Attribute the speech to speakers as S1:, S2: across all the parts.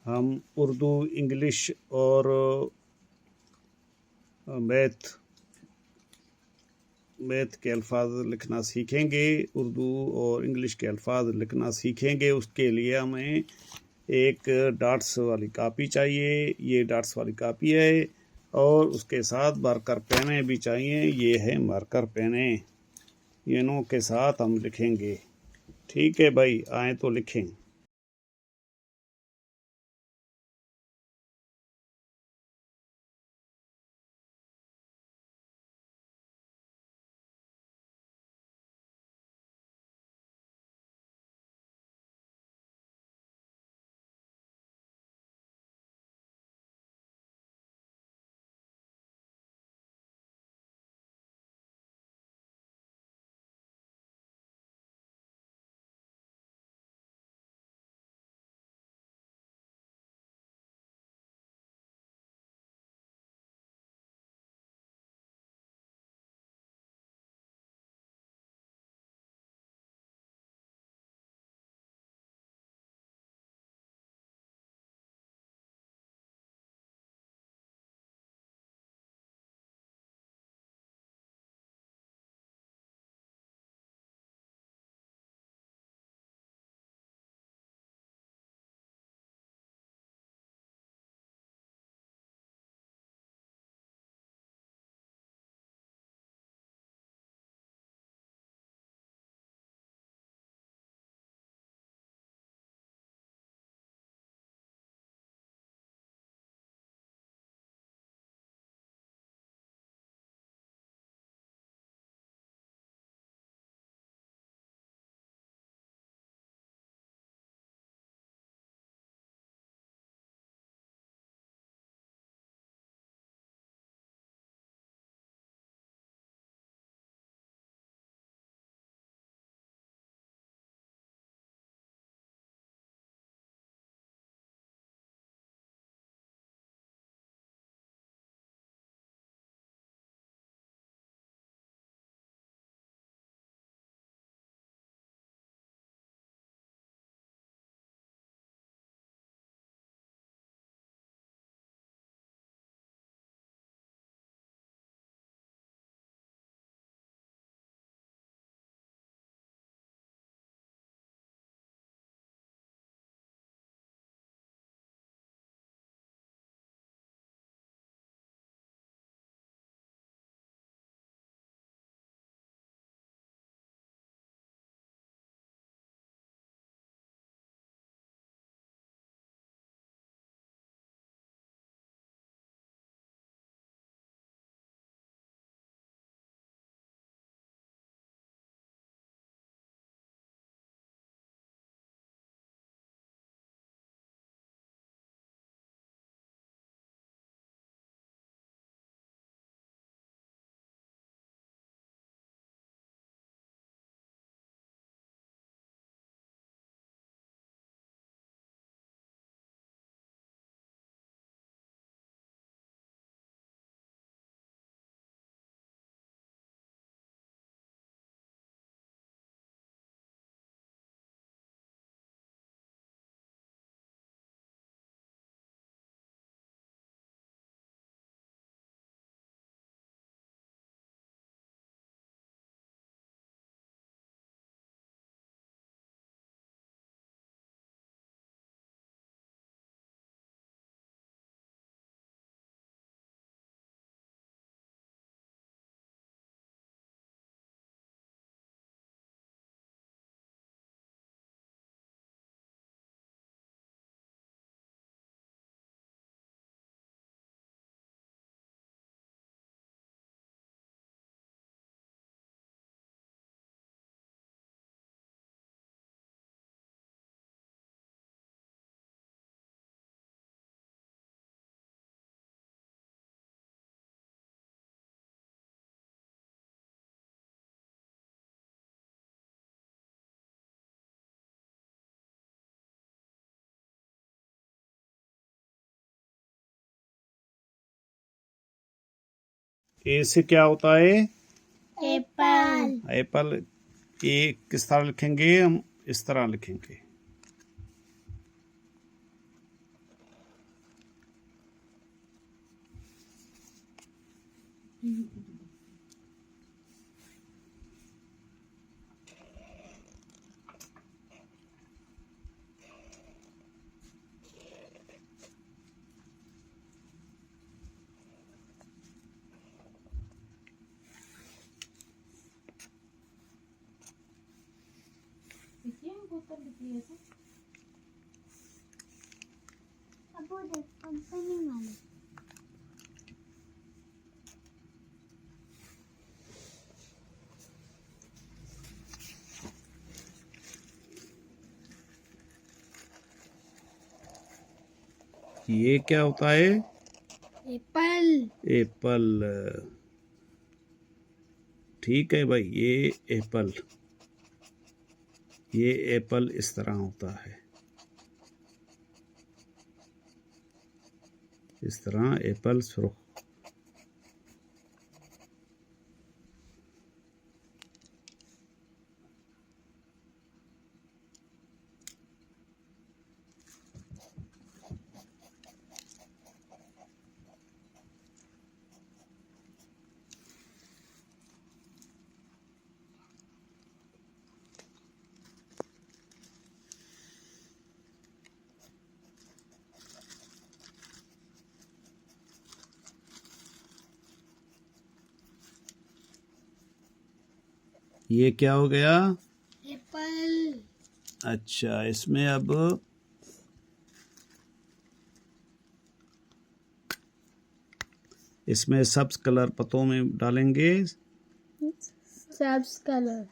S1: हम उर्दू, इंग्लिश और मैथ के अल्फाज लिखना सीखेंगे। उर्दू और इंग्लिश के अल्फाज लिखना सीखेंगे। उसके लिए हमें एक डॉट्स वाली कापी चाहिए। ये डॉट्स वाली कापी है और उसके साथ मार्कर पेने भी चाहिए। ये है मार्कर पेने, इनों के साथ हम लिखेंगे। ठीक है भाई, आए तो लिखें। ए से क्या होता है?
S2: एप्पल।
S1: एप्पल। ए किस तरह लिखेंगे? हम इस तरह लिखेंगे।
S2: अब वो देख कंपनी वाले
S1: ये क्या होता है?
S2: Apple
S1: Apple. ठीक है भाई, ये एप्पल इस तरह होता है, इस तरह एप्पल सुर्ख। ये क्या हो गया?
S2: एप्पल
S1: अच्छा, इसमें अब इसमें सब्ज कलर पत्तों में डालेंगे।
S2: सब्ज कलर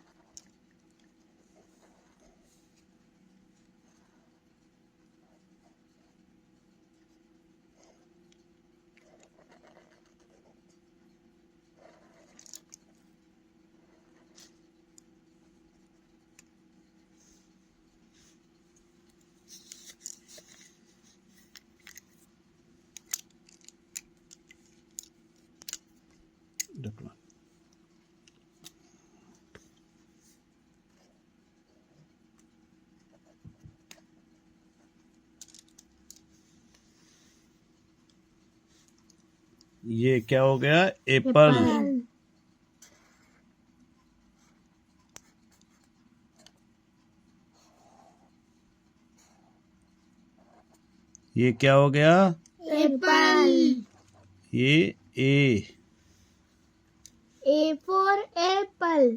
S1: ढकना। ये क्या हो गया? एप्पल। ये क्या हो गया?
S2: एप्पल
S1: ये
S2: ए फॉर एप्पल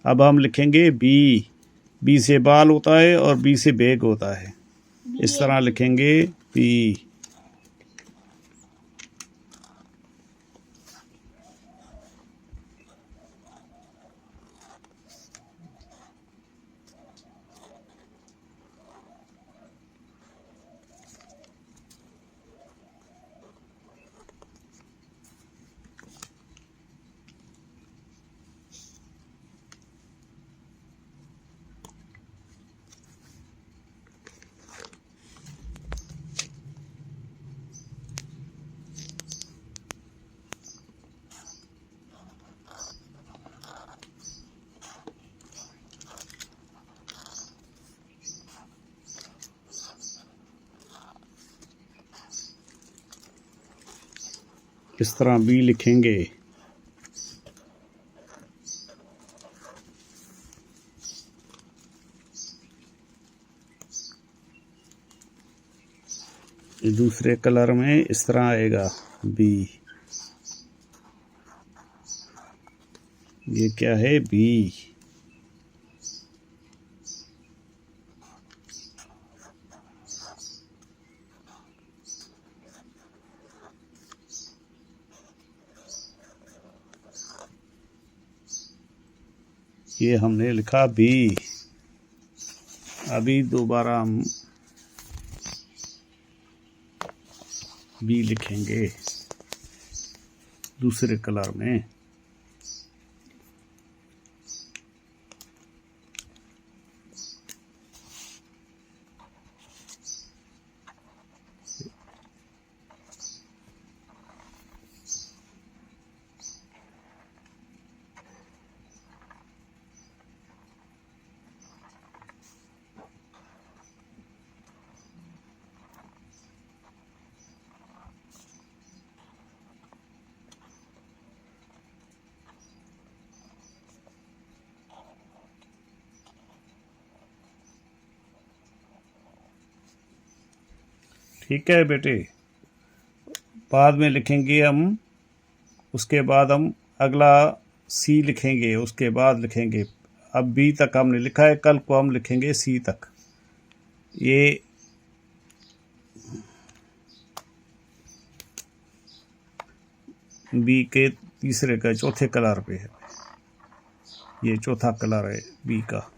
S1: अब हम लिखेंगे बी से बाल होता है और बी से बैग होता है। इस तरह लिखेंगे बी। इस तरह बी लिखेंगे। दूसरे कलर में इस तरह आएगा बी। ये क्या है? बी। ये हमने लिखा बी। अभी दोबारा हम बी लिखेंगे दूसरे कलर में। ठीक है बेटे, बाद में लिखेंगे हम। उसके बाद हम अगला सी लिखेंगे, उसके बाद लिखेंगे अब बी तक हमने लिखा है, कल को हम लिखेंगे सी तक। ये बी के तीसरे का चौथे कलर पे है, ये चौथा कलर है बी का।